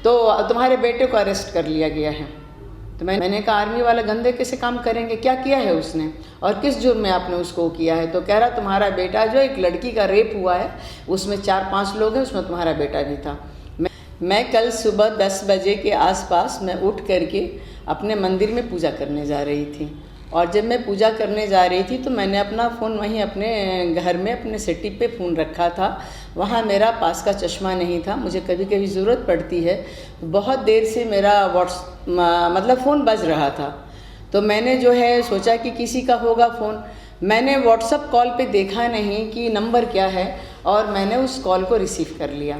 तो तुम्हारे बेटे को अरेस्ट कर लिया गया है। तो मैंने कहा आर्मी वाला गंदे कैसे काम करेंगे, क्या किया है उसने और किस जुर्म में आपने उसको किया है। तो कह रहा तुम्हारा बेटा जो एक लड़की का रेप हुआ है उसमें 4-5 लोग हैं, उसमें तुम्हारा बेटा भी था। मैं कल सुबह 10 बजे के आसपास मैं उठ करके अपने मंदिर में पूजा करने जा रही थी, और जब मैं पूजा करने जा रही थी तो मैंने अपना फ़ोन वहीं अपने घर में अपने सेटी पे फ़ोन रखा था। वहाँ मेरा पास का चश्मा नहीं था, मुझे कभी कभी ज़रूरत पड़ती है। बहुत देर से मेरा मतलब फ़ोन बज रहा था, तो मैंने जो है सोचा कि किसी का होगा फ़ोन। मैंने व्हाट्सअप कॉल पे देखा नहीं कि नंबर क्या है, और मैंने उस कॉल को रिसीव कर लिया।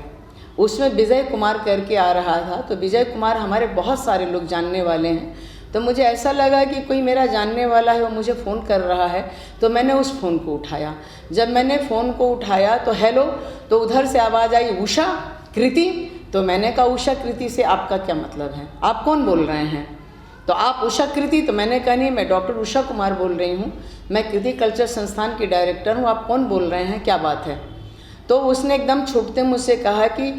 उसमें विजय कुमार करके आ रहा था। तो विजय कुमार हमारे बहुत सारे लोग जानने वाले हैं, तो मुझे ऐसा लगा कि कोई मेरा जानने वाला है वो मुझे फ़ोन कर रहा है। तो मैंने उस फ़ोन को उठाया। जब मैंने फ़ोन को उठाया तो हेलो, तो उधर से आवाज़ आई उषा कृति। तो मैंने कहा उषा कृति से आपका क्या मतलब है, आप कौन बोल रहे हैं। तो आप उषा कृति, तो मैंने कहा नहीं मैं डॉक्टर उषा कुमार बोल रही हूँ, मैं कृति कल्चर संस्थान की डायरेक्टर हूँ, आप कौन बोल रहे हैं, क्या बात है। तो उसने एकदम छूटते मुझसे कहा कि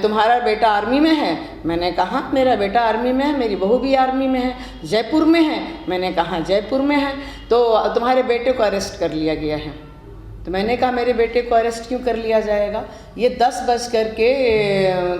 तुम्हारा बेटा आर्मी में है। मैंने कहा हाँ मेरा बेटा आर्मी में है, मेरी बहू भी आर्मी में है, जयपुर में है। मैंने कहा जयपुर में है। तो तुम्हारे बेटे को अरेस्ट कर लिया गया है। तो मैंने कहा मेरे बेटे को अरेस्ट क्यों कर लिया जाएगा, ये 10 बज कर के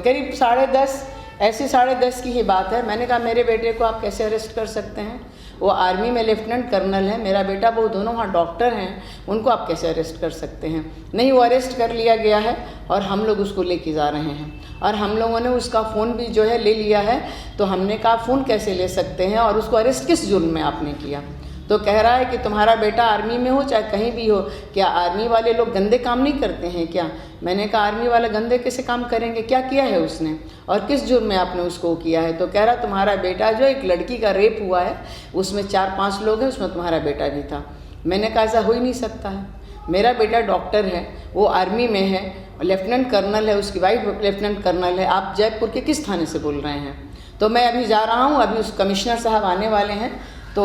करीब 10:30 ऐसी 10:30 की ही बात है। मैंने कहा मेरे बेटे को आप कैसे अरेस्ट कर सकते हैं, वो आर्मी में लेफ्टिनेंट कर्नल है, मेरा बेटा वो दोनों वहाँ डॉक्टर हैं, उनको आप कैसे अरेस्ट कर सकते हैं। नहीं वो अरेस्ट कर लिया गया है और हम लोग उसको लेके जा रहे हैं, और हम लोगों ने उसका फ़ोन भी जो है ले लिया है। तो हमने कहा फ़ोन कैसे ले सकते हैं और उसको अरेस्ट किस जुर्म में आपने किया। तो कह रहा है कि तुम्हारा बेटा आर्मी में हो चाहे कहीं भी हो, क्या आर्मी वाले लोग गंदे काम नहीं करते हैं क्या। मैंने कहा आर्मी वाला गंदे कैसे काम करेंगे, क्या किया है उसने और किस जुर्म में आपने उसको किया है। तो कह रहा तुम्हारा बेटा जो एक लड़की का रेप हुआ है उसमें 4-5 लोग हैं, उसमें तुम्हारा बेटा भी था। मैंने कहा ऐसा हो ही नहीं सकता है, मेरा बेटा डॉक्टर है, वो आर्मी में है, लेफ्टिनेंट कर्नल है, उसकी वाइफ लेफ्टिनेंट कर्नल है, आप जयपुर के किस थाने से बोल रहे हैं। तो मैं अभी जा रहा हूँ, अभी उस कमिश्नर साहब आने वाले हैं, तो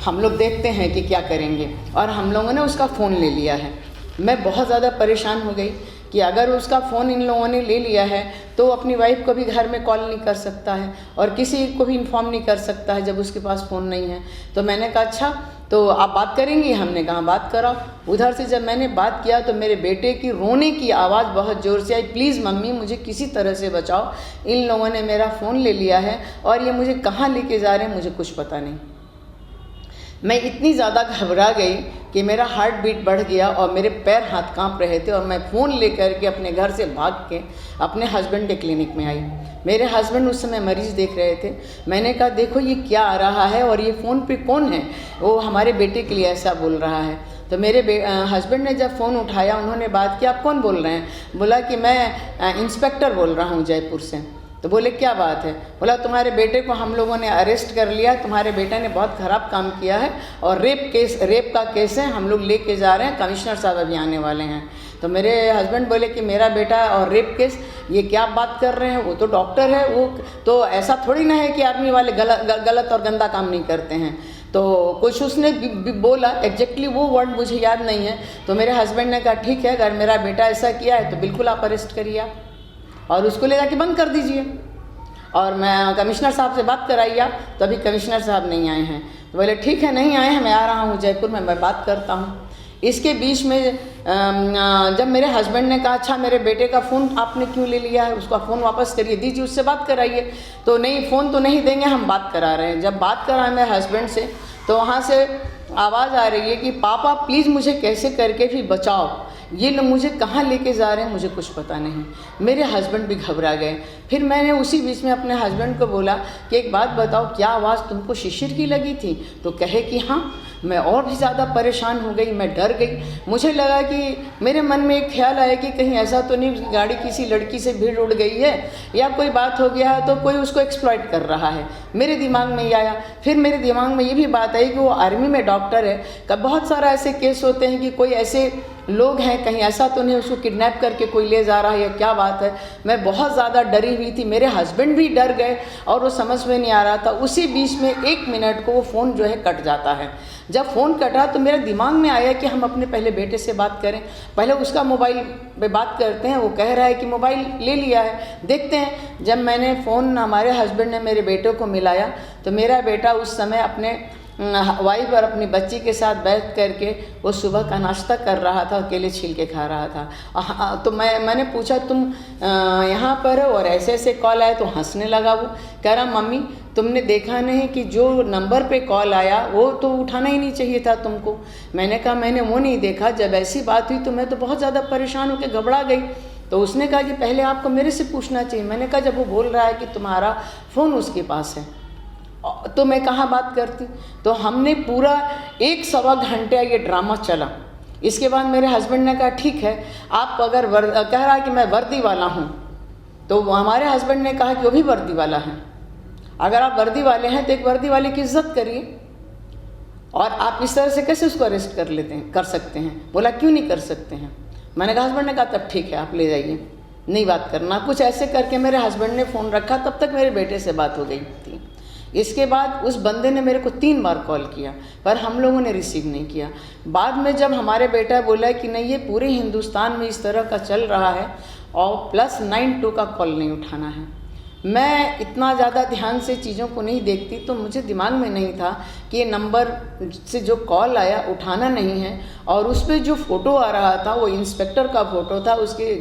हम लोग देखते हैं कि क्या करेंगे। और हम लोगों ने उसका फ़ोन ले लिया है। मैं बहुत ज़्यादा परेशान हो गई कि अगर उसका फ़ोन इन लोगों ने ले लिया है तो अपनी वाइफ को भी घर में कॉल नहीं कर सकता है और किसी को भी इन्फॉर्म नहीं कर सकता है जब उसके पास फ़ोन नहीं है। तो मैंने कहा अच्छा तो आप बात करेंगी, हमने कहा बात कराओ। उधर से जब मैंने बात किया तो मेरे बेटे की रोने की आवाज़ बहुत ज़ोर से आई, प्लीज़ मम्मी मुझे किसी तरह से बचाओ, इन लोगों ने मेरा फ़ोन ले लिया है और ये मुझे कहाँ लेके जा रहे हैं मुझे कुछ पता नहीं। मैं इतनी ज़्यादा घबरा गई कि मेरा हार्ट बीट बढ़ गया और मेरे पैर हाथ कांप रहे थे, और मैं फ़ोन लेकर के अपने घर से भाग के अपने हस्बैंड के क्लिनिक में आई। मेरे हस्बैंड उस समय मरीज़ देख रहे थे। मैंने कहा देखो ये क्या आ रहा है और ये फ़ोन पे कौन है, वो हमारे बेटे के लिए ऐसा बोल रहा है। तो मेरे हस्बैंड ने जब फ़ोन उठाया उन्होंने बात की, आप कौन बोल रहे हैं। बोला कि मैं इंस्पेक्टर बोल रहा हूँ जयपुर से। तो बोले क्या बात है। बोला तुम्हारे बेटे को हम लोगों ने अरेस्ट कर लिया, तुम्हारे बेटे ने बहुत ख़राब काम किया है और रेप का केस है, हम लोग लेके जा रहे हैं, कमिश्नर साहब अभी आने वाले हैं। तो मेरे हस्बैंड बोले कि मेरा बेटा और रेप केस, ये क्या बात कर रहे हैं, वो तो डॉक्टर है, वो तो ऐसा थोड़ी ना है कि आर्मी वाले गलत और गंदा काम नहीं करते हैं। तो कुछ उसने बोला, एग्जैक्टली वो वर्ड मुझे याद नहीं है। तो मेरे हस्बैंड ने कहा ठीक है, अगर मेरा बेटा ऐसा किया है तो बिल्कुल आप अरेस्ट करिए और उसको ले जाके बंद कर दीजिए। और मैं कमिश्नर साहब से बात कराइए आप, तो अभी कमिश्नर साहब नहीं आए हैं। तो बोले ठीक है नहीं आए हैं, मैं आ रहा हूँ जयपुर में, मैं बात करता हूँ। इसके बीच में जब मेरे हस्बैंड ने कहा अच्छा मेरे बेटे का फ़ोन आपने क्यों ले लिया है, उसका फ़ोन वापस करिए, दीजिए उससे बात कराइए। तो नहीं फ़ोन तो नहीं देंगे, हम बात करा रहे हैं। जब बात कराएं मेरे हस्बैंड से तो वहाँ से आवाज़ आ रही है कि पापा प्लीज़ मुझे कैसे करके भी बचाओ, ये लोग मुझे कहाँ लेके जा रहे हैं मुझे कुछ पता नहीं। मेरे हस्बैंड भी घबरा गए। फिर मैंने उसी बीच में अपने हस्बैंड को बोला कि एक बात बताओ, क्या आवाज़ तुमको शिशिर की लगी थी। तो कहे कि हाँ। मैं और भी ज़्यादा परेशान हो गई, मैं डर गई। मुझे लगा कि मेरे मन में एक ख्याल आया कि कहीं ऐसा तो नहीं गाड़ी किसी लड़की से भीड़ उड़ गई है या कोई बात हो गया है तो कोई उसको एक्सप्लॉइट कर रहा है, मेरे दिमाग में ये आया। फिर मेरे दिमाग में ये भी बात आई कि वो आर्मी में डॉक्टर है, कब बहुत सारा ऐसे केस होते हैं कि कोई ऐसे लोग हैं, कहीं ऐसा तो नहीं उसको किडनैप करके कोई ले जा रहा है या क्या बात है। मैं बहुत ज़्यादा डरी हुई थी, मेरे हस्बैंड भी डर गए और वो समझ में नहीं आ रहा था। उसी बीच में 1 मिनट को वो फ़ोन जो है कट जाता है। जब फ़ोन कटा तो मेरे दिमाग में आया कि हम अपने पहले बेटे से बात करें, पहले उसका मोबाइल पे बात करते हैं। वो कह रहा है कि मोबाइल ले लिया है, देखते हैं। जब मैंने फ़ोन हमारे हस्बैंड ने मेरे बेटे को मिलाया तो मेरा बेटा उस समय अपने वाइफ और अपनी बच्ची के साथ बैठ करके वो सुबह का नाश्ता कर रहा था, अकेले छील के खा रहा था। तो मैंने पूछा तुम यहाँ पर हो और ऐसे ऐसे कॉल आया, तो हंसने लगा। वो कह रहा मम्मी तुमने देखा नहीं कि जो नंबर पे कॉल आया वो तो उठाना ही नहीं चाहिए था तुमको। मैंने कहा मैंने वो नहीं देखा, जब ऐसी बात हुई तो मैं तो बहुत ज़्यादा परेशान होकर घबरा गई। तो उसने कहा कि पहले आपको मेरे से पूछना चाहिए। मैंने कहा जब वो बोल रहा है कि तुम्हारा फ़ोन उसके पास है तो मैं कहाँ बात करती। तो हमने पूरा 1-1.25 घंटे ये ड्रामा चला। इसके बाद मेरे हस्बैंड ने कहा ठीक है, आप अगर कह रहा है कि मैं वर्दी वाला हूँ, तो हमारे हस्बैंड ने कहा कि वो भी वर्दी वाला है। अगर आप वर्दी वाले हैं तो एक वर्दी वाले की इज्जत करिए, और आप इस तरह से कैसे उसको अरेस्ट कर सकते हैं। बोला क्यों नहीं कर सकते हैं। मैंने कहा, हस्बैंड ने कहा तब ठीक है आप ले जाइए, नहीं बात करना। कुछ ऐसे करके मेरे हस्बैंड ने फ़ोन रखा, तब तक मेरे बेटे से बात हो गई थी। इसके बाद उस बंदे ने मेरे को 3 बार कॉल किया, पर हम लोगों ने रिसीव नहीं किया। बाद में जब हमारे बेटा बोला कि नहीं ये पूरे हिंदुस्तान में इस तरह का चल रहा है और +92 का कॉल नहीं उठाना है। मैं इतना ज़्यादा ध्यान से चीज़ों को नहीं देखती, तो मुझे दिमाग में नहीं था कि ये नंबर से जो कॉल आया उठाना नहीं है। और उस पर जो फ़ोटो आ रहा था वो इंस्पेक्टर का फ़ोटो था, उसके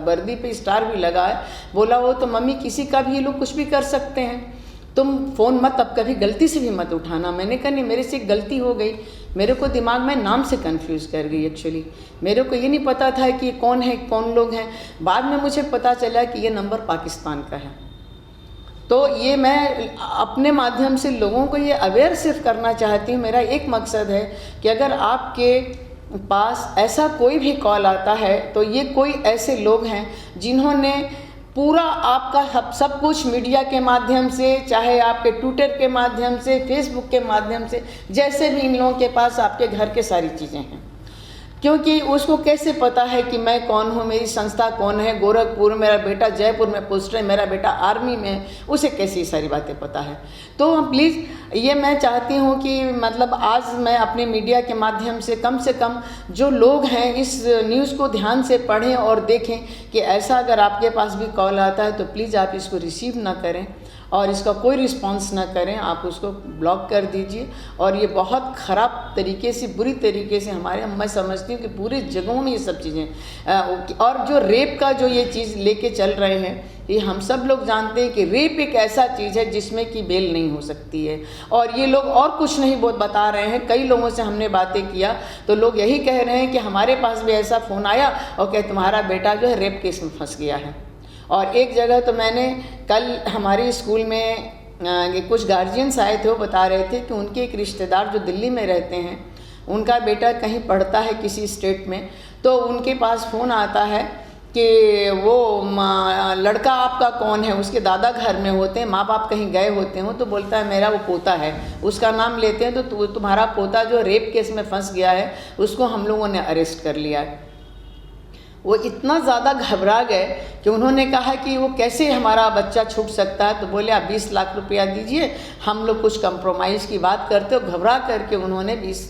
वर्दी पे स्टार भी लगा है। बोला वो तो मम्मी किसी का भी ये लोग कुछ भी कर सकते हैं, तुम फ़ोन मत अब कभी गलती से भी मत उठाना। मैंने कहा नहीं मेरे से एक गलती हो गई, मेरे को दिमाग में नाम से कंफ्यूज कर गई। एक्चुअली मेरे को ये नहीं पता था कि कौन है कौन लोग हैं। बाद में मुझे पता चला कि ये नंबर पाकिस्तान का है। तो ये मैं अपने माध्यम से लोगों को ये अवेयर सिर्फ करना चाहती हूँ। मेरा एक मकसद है कि अगर आपके पास ऐसा कोई भी कॉल आता है तो ये कोई ऐसे लोग हैं जिन्होंने पूरा आपका सब कुछ मीडिया के माध्यम से, चाहे आपके ट्विटर के माध्यम से, फेसबुक के माध्यम से, जैसे भी इन लोगों के पास आपके घर के सारी चीज़ें हैं। क्योंकि उसको कैसे पता है कि मैं कौन हूँ, मेरी संस्था कौन है, गोरखपुर, मेरा बेटा जयपुर में पोस्ट है, मेरा बेटा आर्मी में है, उसे कैसी सारी बातें पता है। तो प्लीज़ ये मैं चाहती हूँ कि मतलब आज मैं अपने मीडिया के माध्यम से कम जो लोग हैं इस न्यूज़ को ध्यान से पढ़ें और देखें कि ऐसा अगर आपके पास भी कॉल आता है तो प्लीज़ आप इसको रिसीव ना करें और इसका कोई रिस्पांस ना करें, आप उसको ब्लॉक कर दीजिए। और ये बहुत ख़राब तरीके से, बुरी तरीके से मैं समझती हूँ कि पूरे जगहों में ये सब चीज़ें और जो रेप का जो ये चीज़ लेके चल रहे हैं, ये हम सब लोग जानते हैं कि रेप एक ऐसा चीज़ है जिसमें कि बेल नहीं हो सकती है। और ये लोग और कुछ नहीं बहुत बता रहे हैं। कई लोगों से हमने बातें किया तो लोग यही कह रहे हैं कि हमारे पास भी ऐसा फ़ोन आया और क्या तुम्हारा बेटा जो है रेप केस में फंस गया है। और एक जगह तो मैंने कल हमारे स्कूल में कुछ गार्जियंस आए थे, वो बता रहे थे कि उनके एक रिश्तेदार जो दिल्ली में रहते हैं, उनका बेटा कहीं पढ़ता है किसी स्टेट में, तो उनके पास फ़ोन आता है कि वो लड़का आपका कौन है। उसके दादा घर में होते हैं, माँ बाप कहीं गए होते हैं, तो बोलता है मेरा वो पोता है। उसका नाम लेते हैं तो तुम्हारा पोता जो रेप केस में फंस गया है उसको हम लोगों ने अरेस्ट कर लिया है। वो इतना ज़्यादा घबरा गए कि उन्होंने कहा कि वो कैसे हमारा बच्चा छूट सकता है। तो बोले आप 20 लाख रुपया दीजिए, हम लोग कुछ कंप्रोमाइज़ की बात करते हो। घबरा करके उन्होंने 20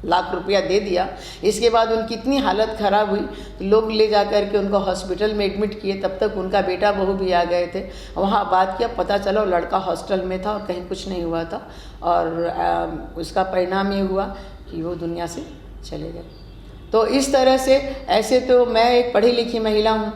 लाख रुपया दे दिया। इसके बाद उनकी इतनी हालत ख़राब हुई तो लोग ले जा कर के उनको हॉस्पिटल में एडमिट किए। तब तक उनका बेटा बहू भी आ गए थे। वहाँ बात किया, पता चला वो लड़का हॉस्टल में था और कहीं कुछ नहीं हुआ था। और उसका परिणाम ये हुआ कि वो दुनिया से चले गए। तो इस तरह से ऐसे तो मैं एक पढ़ी लिखी महिला हूँ,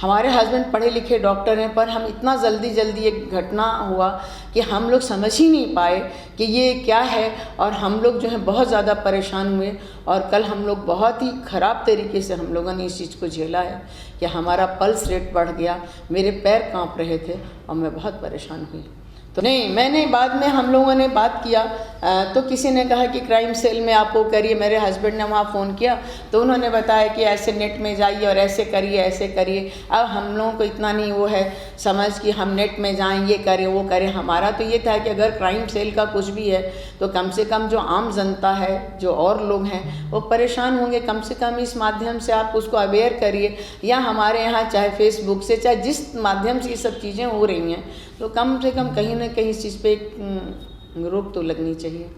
हमारे हस्बैंड पढ़े लिखे डॉक्टर हैं, पर हम इतना जल्दी एक घटना हुआ कि हम लोग समझ ही नहीं पाए कि ये क्या है। और हम लोग जो है बहुत ज़्यादा परेशान हुए। और कल हम लोग बहुत ही ख़राब तरीके से हम लोगों ने इस चीज़ को झेला है कि हमारा पल्स रेट बढ़ गया, मेरे पैर काँप रहे थे और मैं बहुत परेशान हुई। तो नहीं, मैंने बाद में हम लोगों ने बात किया तो किसी ने कहा कि क्राइम सेल में आप वो करिए। मेरे हस्बैंड ने वहाँ फ़ोन किया तो उन्होंने बताया कि ऐसे नेट में जाइए और ऐसे करिए ऐसे करिए। अब हम लोगों को इतना नहीं वो है समझ कि हम नेट में जाएं, ये करें वो करें। हमारा तो ये था कि अगर क्राइम सेल का कुछ भी है तो कम से कम जो आम जनता है, जो और लोग हैं वो परेशान होंगे, कम से कम इस माध्यम से आप उसको अवेयर करिए। या हमारे यहाँ चाहे फेसबुक से, चाहे जिस माध्यम से ये सब चीज़ें हो रही हैं, तो कम से कम कहीं ना कहीं इस चीज़ पे रोक तो लगनी चाहिए।